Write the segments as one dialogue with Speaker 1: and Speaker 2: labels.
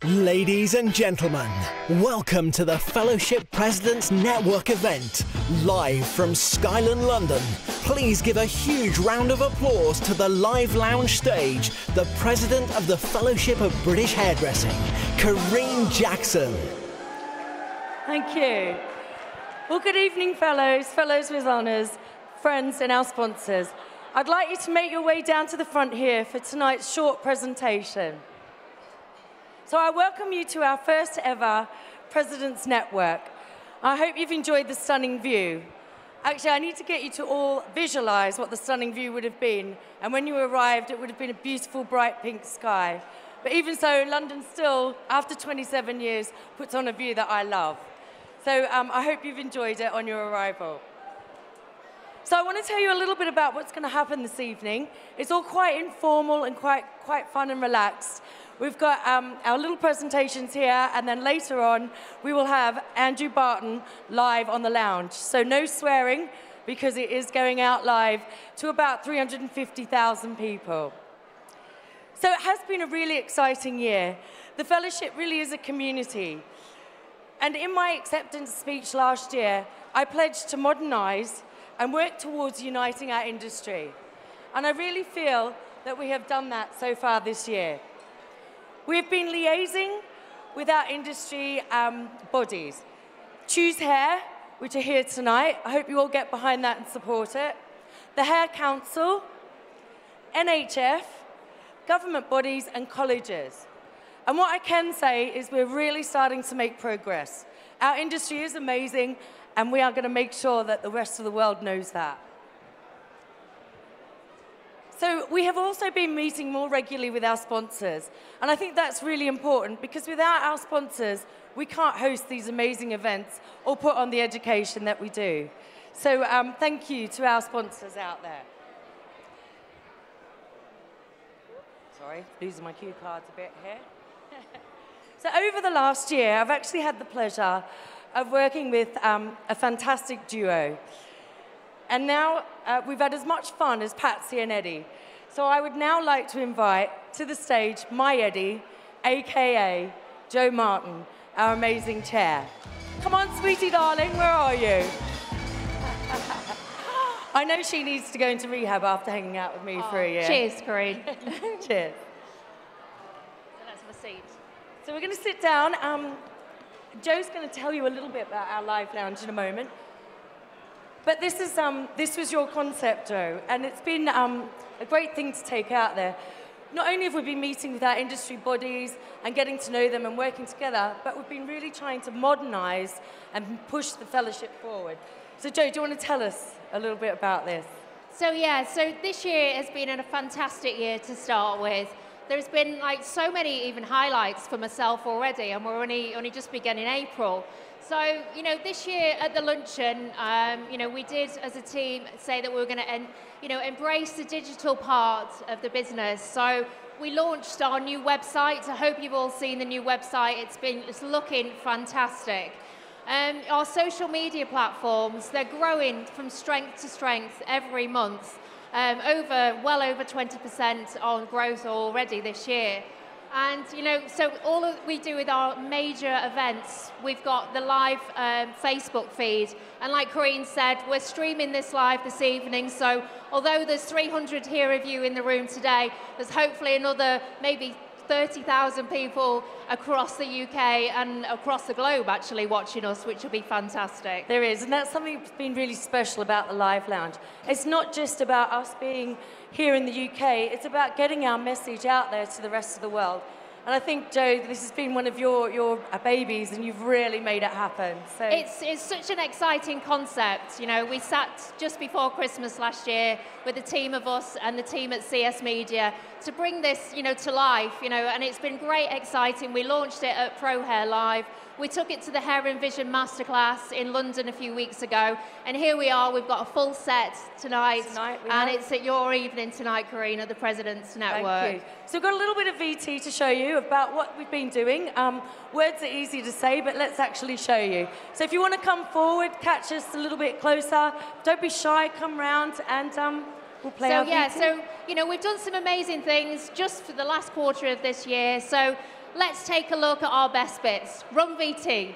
Speaker 1: Ladies and gentlemen, welcome to the Fellowship Presidents Network event, live from Skyland, London. Please give a huge round of applause to the live lounge stage, the President of the Fellowship of British Hairdressing, Karine Jackson.
Speaker 2: Thank you. Well, good evening, fellows, fellows with honours, friends and our sponsors. I'd like you to make your way down to the front here for tonight's short presentation. So I welcome you to our first ever President's Network. I hope you've enjoyed the stunning view. Actually, I need to get you to all visualize what the stunning view would have been. And when you arrived, it would have been a beautiful, bright pink sky. But even so, London still, after 27 years, puts on a view that I love. So I hope you've enjoyed it on your arrival. So I want to tell you a little bit about what's going to happen this evening. It's all quite informal and quite fun and relaxed. We've got our little presentations here, and then later on, we will have Andrew Barton live on the lounge. So no swearing, because it is going out live to about 350,000 people. So it has been a really exciting year. The Fellowship really is a community. And in my acceptance speech last year, I pledged to modernise and work towards uniting our industry. And I really feel that we have done that so far this year. We've been liaising with our industry bodies. Choose Hair, which are here tonight. I hope you all get behind that and support it. The Hair Council, NHF, government bodies and colleges. And what I can say is we're really starting to make progress. Our industry is amazing, and we are going to make sure that the rest of the world knows that. So we have also been meeting more regularly with our sponsors. And I think that's really important, because without our sponsors, we can't host these amazing events or put on the education that we do. So thank you to our sponsors out there. Sorry, losing my cue cards a bit here. So over the last year, I've actually had the pleasure of working with a fantastic duo. And now we've had as much fun as Patsy and Eddie. So I would now like to invite to the stage my Eddie, AKA Jo Martin, our amazing chair. Come on, sweetie darling, where are you? I know she needs to go into rehab after hanging out with me for a year.
Speaker 3: Cheers, Karine.
Speaker 2: Cheers.
Speaker 3: So let's have a seat.
Speaker 2: So we're going to sit down. Jo's going to tell you a little bit about our live lounge in a moment. But this was your concept, Jo, and it's been a great thing to take out there. Not only have we been meeting with our industry bodies and getting to know them and working together, but we've been really trying to modernise and push the Fellowship forward. So Jo, do you want to tell us a little bit about this?
Speaker 3: So this year has been a fantastic year to start with. There's been so many even highlights for myself already, and we're only just beginning April. So, this year at the luncheon, we did as a team say that we were going to, embrace the digital part of the business. So we launched our new website. I hope you've all seen the new website. It's looking fantastic. Our social media platforms, they're growing from strength to strength every month. Well over 20% on growth already this year. And, so all we do with our major events, we've got the live Facebook feed. And like Karine said, we're streaming this live this evening. So although there's 300 here of you in the room today, there's hopefully another maybe 30,000 people across the UK and across the globe actually watching us, which will be fantastic.
Speaker 2: There is, and that's something that's been really special about the Live Lounge. It's not just about us being here in the UK, it's about getting our message out there to the rest of the world. And I think, Jo, this has been one of your babies, and you've really made it happen. So
Speaker 3: it's such an exciting concept. We sat just before Christmas last year with a team of us and the team at CS Media to bring this, to life, and it's been great, exciting. We launched it at Pro Hair Live. We took it to the Hair and Vision Masterclass in London a few weeks ago, and here we are. We've got a full set tonight and it's at your evening tonight, Karine, at the President's Network.
Speaker 2: Thank you. So we've got a little bit of VT to show you about what we've been doing. Words are easy to say, but let's actually show you. So if you want to come forward, catch us a little bit closer. Don't be shy, come round, and we'll play our VT.
Speaker 3: So we've done some amazing things just for the last quarter of this year. So let's take a look at our best bits. Run VT.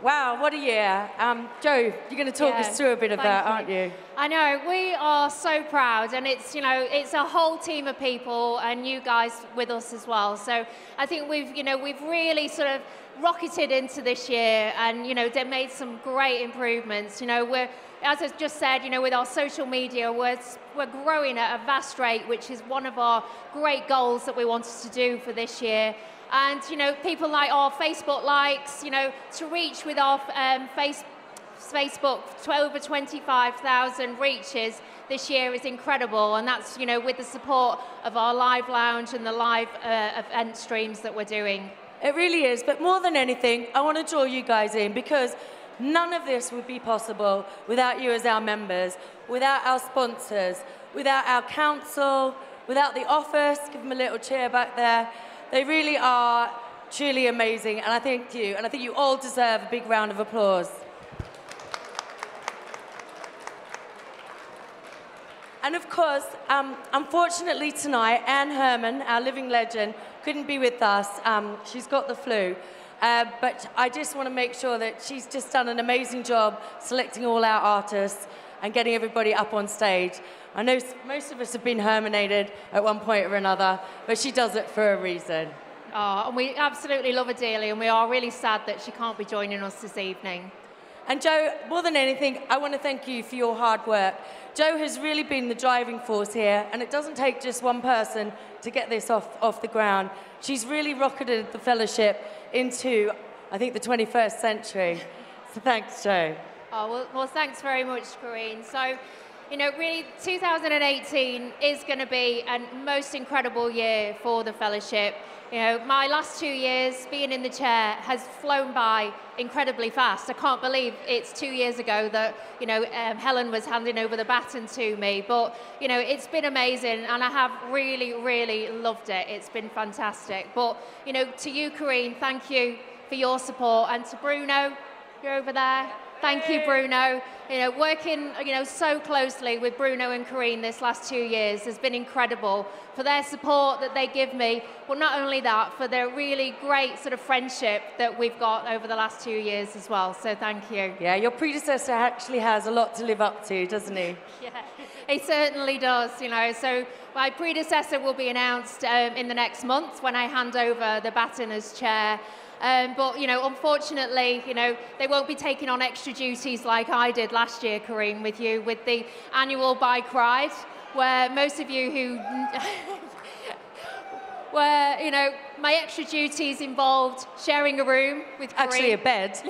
Speaker 2: Wow, what a year. Jo, you're going to talk us through a bit of that, aren't you?
Speaker 3: I know, we are so proud, and it's, you know, it's a whole team of people, and you guys with us as well. So I think we've really sort of rocketed into this year, and, you know, they've made some great improvements. You know, we're, as I just said, you know, with our social media, we're growing at a vast rate, which is one of our great goals that we wanted to do for this year. And, you know, people like our Facebook likes, you know, to reach with our Facebook to over 25,000 reaches this year is incredible. And that's, you know, with the support of our live lounge and the live event streams that we're doing.
Speaker 2: It really is. But more than anything, I want to draw you guys in, because none of this would be possible without you as our members, without our sponsors, without our council, without the office. Give them a little cheer back there. They really are truly amazing, and I thank you. And I think you all deserve a big round of applause. And of course, unfortunately tonight, Anne Herman, our living legend, couldn't be with us. She's got the flu. But I just want to make sure that she's just done an amazing job selecting all our artists and getting everybody up on stage. I know most of us have been Hermanated at one point or another, but she does it for a reason.
Speaker 3: Oh, and we absolutely love her dearly, and we are really sad that she can't be joining us this evening.
Speaker 2: And Jo, more than anything, I want to thank you for your hard work. Jo has really been the driving force here, and it doesn't take just one person to get this off the ground. She's really rocketed the fellowship into, I think, the 21st century. So thanks, Jo.
Speaker 3: Oh, well, thanks very much, Corinne. So, you know, really, 2018 is going to be a most incredible year for the fellowship. You know, my last 2 years being in the chair has flown by incredibly fast. I can't believe it's 2 years ago that, you know, Helen was handing over the baton to me. But, you know, it's been amazing, and I have really, really loved it. It's been fantastic. But, you know, to you, Corinne, thank you for your support. And to Bruno, you're over there. Thank you, Bruno. You know, working, you know, so closely with Bruno and Corinne this last 2 years has been incredible, for their support that they give me. But not only that, for their really great sort of friendship that we've got over the last 2 years as well. So thank you.
Speaker 2: Yeah, your predecessor actually has a lot to live up to, doesn't he?
Speaker 3: Yeah, he certainly does, you know. So my predecessor will be announced in the next month when I hand over the baton as chair. But, you know, unfortunately, you know, they won't be taking on extra duties like I did last year, Corinne, with you, with the annual bike ride, where most of you who... where, you know, my extra duties involved sharing a room with Corinne.
Speaker 2: Actually, a bed.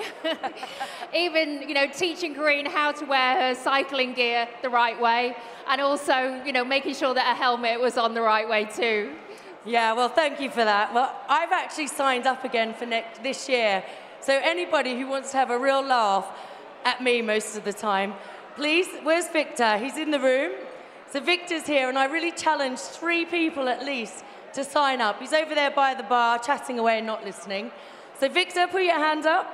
Speaker 3: Even, you know, teaching Corinne how to wear her cycling gear the right way, and also, you know, making sure that her helmet was on the right way too.
Speaker 2: Yeah, well, thank you for that. Well, I've actually signed up again for this year. So anybody who wants to have a real laugh at me most of the time. Please, where's Victor? He's in the room. So Victor's here, and I really challenge 3 people at least to sign up. He's over there by the bar, chatting away and not listening. So Victor, put your hand up.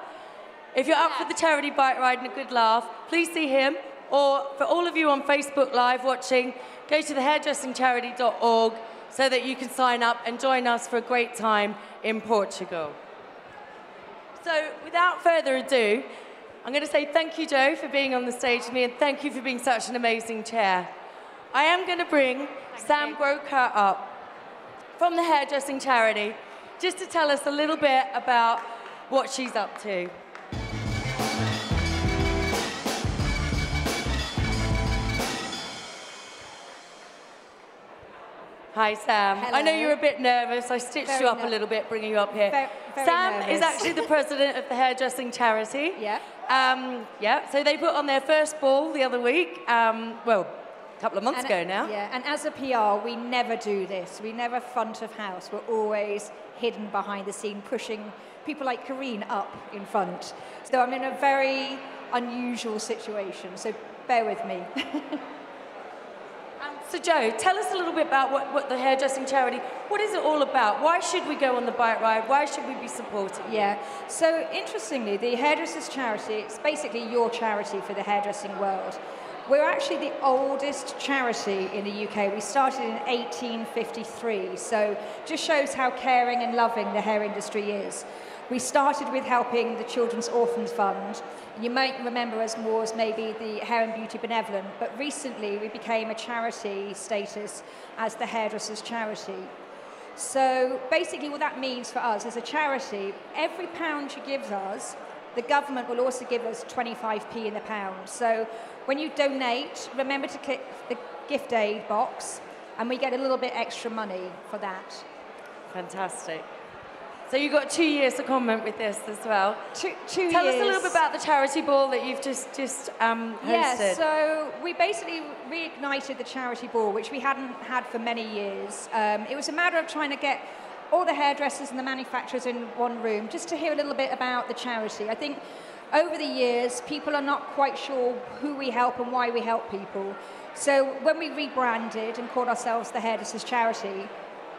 Speaker 2: If you're up for the charity bike ride and a good laugh, please see him. Or for all of you on Facebook Live watching, go to thehairdressingcharity.org so that you can sign up and join us for a great time in Portugal. So without further ado, I'm going to say thank you, Joe, for being on the stage with me, and thank you for being such an amazing chair. I am going to bring Sam Groker up from the Hairdressing Charity just to tell us a little bit about what she's up to. Hi, Sam.
Speaker 4: Hello.
Speaker 2: I know you're a bit nervous. I stitched you up a little bit, bringing you up here.
Speaker 4: Very
Speaker 2: Sam
Speaker 4: nervous.
Speaker 2: is actually the president of the Hairdressing Charity.
Speaker 4: Yeah.
Speaker 2: Yeah, so they put on their first ball the other week, well, a couple of months ago now.
Speaker 4: Yeah, and as a PR, we never do this. We never front of house. We're always hidden behind the scene, pushing people like Karine up in front. So I'm in a very unusual situation, so bear with me.
Speaker 2: So Joe, tell us a little bit about what the Hairdressing Charity, what is it all about? Why should we go on the bike ride? Why should we be supporting you?
Speaker 4: Yeah, so interestingly, the Hairdressers Charity, it's basically your charity for the hairdressing world. We're actually the oldest charity in the UK. We started in 1853, so just shows how caring and loving the hair industry is. We started with helping the Children's Orphans Fund. You might remember us more as maybe the Hair and Beauty Benevolent, but recently we became a charity status as the Hairdressers Charity. So basically what that means for us as a charity, every pound you give us, the government will also give us 25p in the pound. So when you donate, remember to click the gift aid box, and we get a little bit extra money for that.
Speaker 2: Fantastic. So you've got 2 years to comment with this as well.
Speaker 4: Two
Speaker 2: Tell
Speaker 4: years.
Speaker 2: us a little bit about the charity ball that you've just hosted.
Speaker 4: Yeah, so we basically reignited the charity ball, which we hadn't had for many years. It was a matter of trying to get all the hairdressers and the manufacturers in one room, just to hear a little bit about the charity. I think over the years, people are not quite sure who we help and why we help people. So when we rebranded and called ourselves the Hairdressers Charity,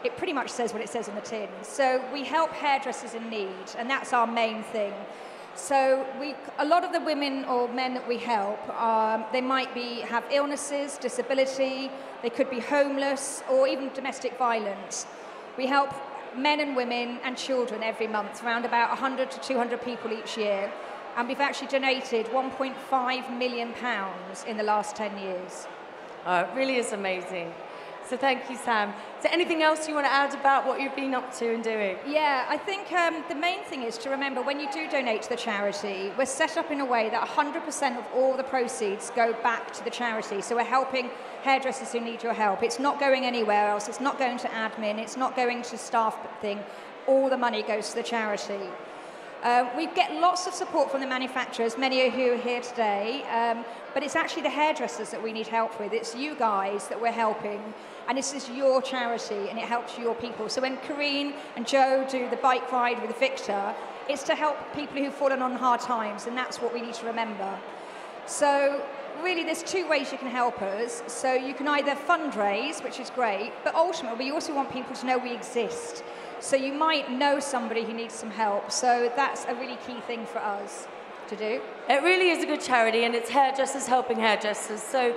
Speaker 4: it pretty much says what it says on the tin. So we help hairdressers in need, and that's our main thing. So a lot of the women or men that we help, they might have illnesses, disability, they could be homeless, or even domestic violence. We help men and women and children every month, around about 100 to 200 people each year. And we've actually donated £1.5 million in the last 10 years.
Speaker 2: Oh, it really is amazing. So thank you, Sam. Is there anything else you want to add about what you've been up to and doing?
Speaker 4: Yeah, I think the main thing is to remember when you do donate to the charity, we're set up in a way that 100% of all the proceeds go back to the charity. So we're helping hairdressers who need your help. It's not going anywhere else. It's not going to admin. It's not going to staff thing. All the money goes to the charity. We get lots of support from the manufacturers, many of who are here today, but it's actually the hairdressers that we need help with. It's you guys that we're helping, and this is your charity, and it helps your people. So when Karine and Joe do the bike ride with Victor, it's to help people who've fallen on hard times, and that's what we need to remember. So really, there's 2 ways you can help us. So you can either fundraise, which is great, but ultimately we also want people to know we exist. So you might know somebody who needs some help. So that's a really key thing for us to do.
Speaker 2: It really is a good charity, and it's hairdressers helping hairdressers. So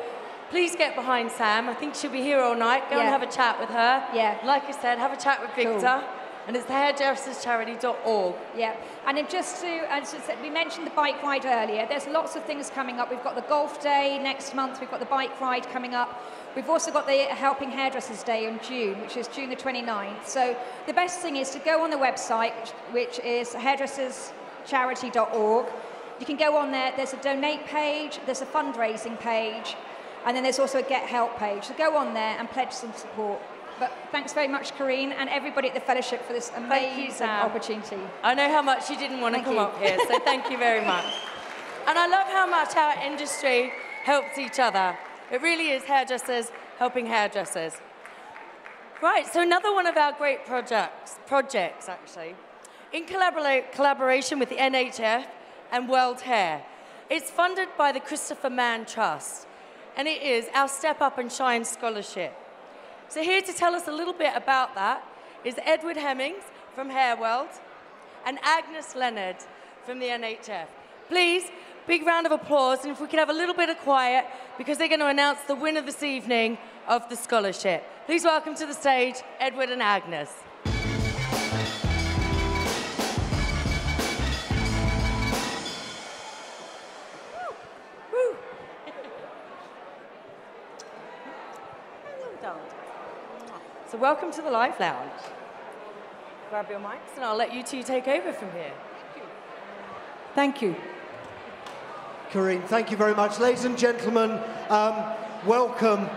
Speaker 2: please get behind Sam. I think she'll be here all night. Go and have a chat with her.
Speaker 4: Yeah.
Speaker 2: Like I said, have a chat with Victor.
Speaker 4: Cool.
Speaker 2: And it's thehairdresserscharity.org.
Speaker 4: Yeah, and then just to, as I said, we mentioned the bike ride earlier. There's lots of things coming up. We've got the golf day next month. We've got the bike ride coming up. We've also got the Helping Hairdressers Day in June, which is June the 29th. So the best thing is to go on the website, which is hairdresserscharity.org. You can go on there. There's a donate page. There's a fundraising page. And then there's also a get help page. So go on there and pledge some support. But thanks very much, Karine, and everybody at the Fellowship for this amazing opportunity.
Speaker 2: I know how much you didn't want to come up here, so thank you very much. And I love how much our industry helps each other. It really is hairdressers helping hairdressers. Right, so another one of our great projects actually, in collaboration with the NHF and World Hair. It's funded by the Christopher Mann Trust, and it is our Step Up and Shine Scholarship. So here to tell us a little bit about that is Edward Hemmings from Hair World and Agnes Leonard from the NHF. Please, big round of applause, and if we could have a little bit of quiet, because they're going to announce the winner this evening of the scholarship. Please welcome to the stage Edward and Agnes. So welcome to the Live Lounge. Grab your mics and I'll let you two take over from here.
Speaker 5: Thank you.
Speaker 6: Corinne, thank you very much. Ladies and gentlemen, welcome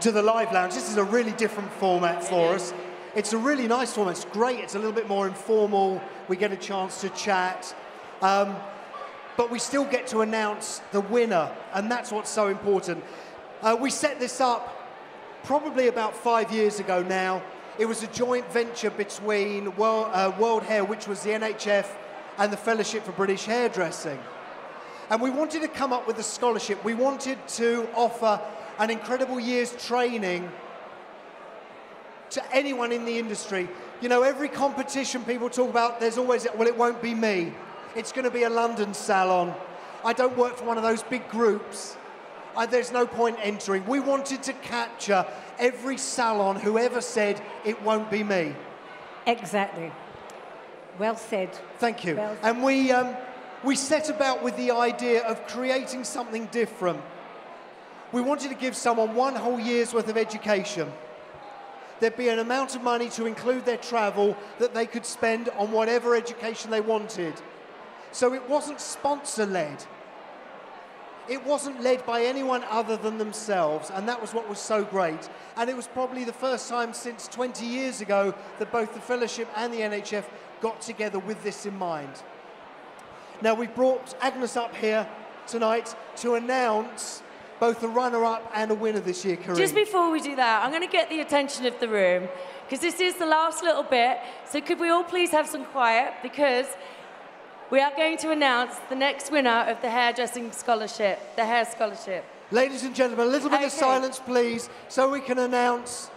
Speaker 6: to the Live Lounge. This is a really different format for us. It's a really nice format. It's great. It's a little bit more informal. We get a chance to chat. But we still get to announce the winner, and that's what's so important. We set this up probably about 5 years ago now. It was a joint venture between World Hair, which was the NHF, and the Fellowship for British Hairdressing. And we wanted to come up with a scholarship. We wanted to offer an incredible year's training to anyone in the industry. You know, every competition people talk about, there's always, well, it won't be me. It's going to be a London salon. I don't work for one of those big groups. There's no point entering. We wanted to capture every salon who ever said, it won't be me.
Speaker 5: Exactly. Well said.
Speaker 6: Thank you.
Speaker 5: Well said.
Speaker 6: And we set about with the idea of creating something different. We wanted to give someone 1 whole year's worth of education. There'd be an amount of money to include their travel that they could spend on whatever education they wanted. So it wasn't sponsor-led. It wasn't led by anyone other than themselves, and that was what was so great. And it was probably the first time since 20 years ago that both the Fellowship and the NHF got together with this in mind. Now, we've brought Agnes up here tonight to announce both a runner-up and a winner this year, Corinne.
Speaker 2: Just before we do that, I'm going to get the attention of the room, because this is the last little bit, so could we all please have some quiet, because we are going to announce the next winner of the hairdressing scholarship, the hair scholarship.
Speaker 6: Ladies and gentlemen, a little bit of silence, please, so we can announce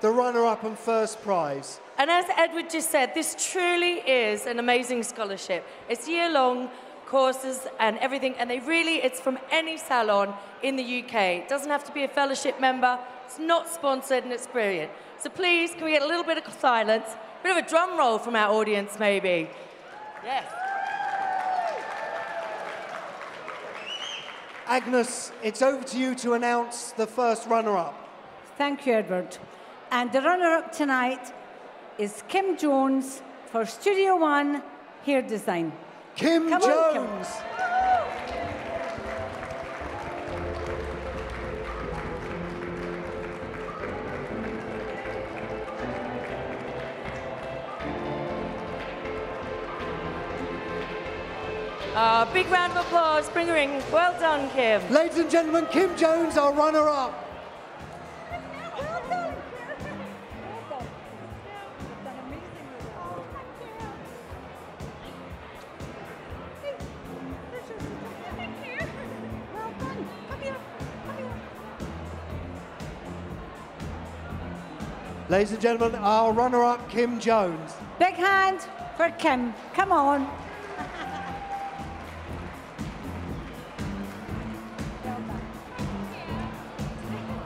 Speaker 6: the runner-up and first prize.
Speaker 2: And as Edward just said, this truly is an amazing scholarship. It's year-long courses and everything, and it's from any salon in the UK. It doesn't have to be a fellowship member. It's not sponsored, and it's brilliant. So please, can we get a little bit of silence? A bit of a drum roll from our audience, maybe. Yes.
Speaker 6: Agnes, it's over to you to announce the first runner-up.
Speaker 5: Thank you, Edward. And the runner-up tonight is Kim Jones for Studio One Hair Design.
Speaker 6: Kim
Speaker 5: Come
Speaker 6: Jones.
Speaker 5: On, Kim.
Speaker 2: Big round of applause, bring her in. Well done, Kim.
Speaker 6: Ladies and gentlemen, Kim Jones, our runner-up. Ladies and gentlemen, our runner-up, Kim Jones.
Speaker 5: Big hand for Kim. Come on.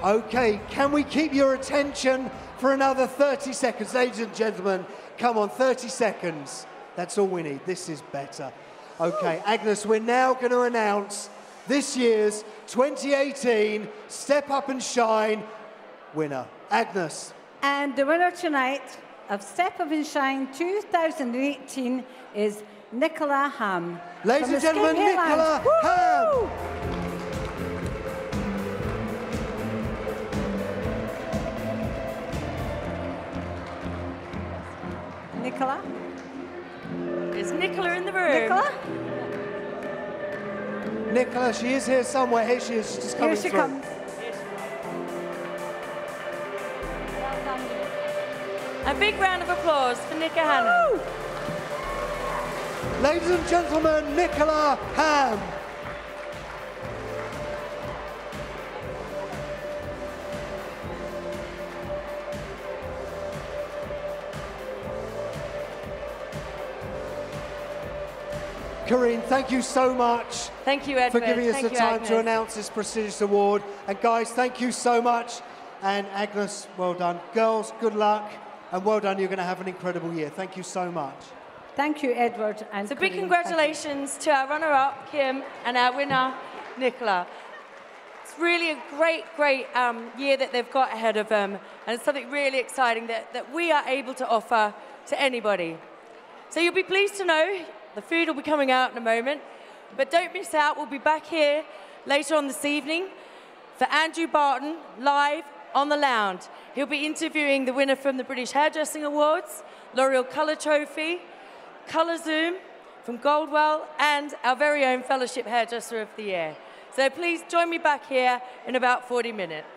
Speaker 6: Okay, can we keep your attention for another 30 seconds? Ladies and gentlemen, come on, 30 seconds. That's all we need. This is better. Okay, Agnes, we're now going to announce this year's 2018 Step Up and Shine winner. Agnes.
Speaker 5: And the winner tonight of Step Up and Shine 2018 is Nicola Ham.
Speaker 6: Ladies and gentlemen, Nicola Ham.
Speaker 5: Nicola?
Speaker 2: Is Nicola in the room?
Speaker 5: Nicola?
Speaker 6: Nicola, she is here somewhere. Here she is. She's just coming
Speaker 5: Here she
Speaker 6: through.
Speaker 5: comes.
Speaker 2: A big round of applause for Nicola Hannon.
Speaker 6: Ladies and gentlemen, Nicola Ham. Corinne, thank you so much.
Speaker 2: Thank you, Edward.
Speaker 6: For giving us the time
Speaker 2: Agnes.
Speaker 6: to announce this prestigious award. And guys, thank you so much. And Agnes, well done. Girls, good luck. And well done, you're going to have an incredible year. Thank you so much.
Speaker 5: Thank you, Edward. And
Speaker 2: So big
Speaker 5: Corinne.
Speaker 2: congratulations to our runner-up, Kim, and our winner, Nicola. It's really a great, great year that they've got ahead of them, and it's something really exciting that we are able to offer to anybody. So you'll be pleased to know the food will be coming out in a moment, but don't miss out. We'll be back here later on this evening for Andrew Barton, live on the Lounge. He'll be interviewing the winner from the British Hairdressing Awards, L'Oreal Colour Trophy, Colour Zoom from Goldwell, and our very own Fellowship Hairdresser of the Year. So please join me back here in about 40 minutes.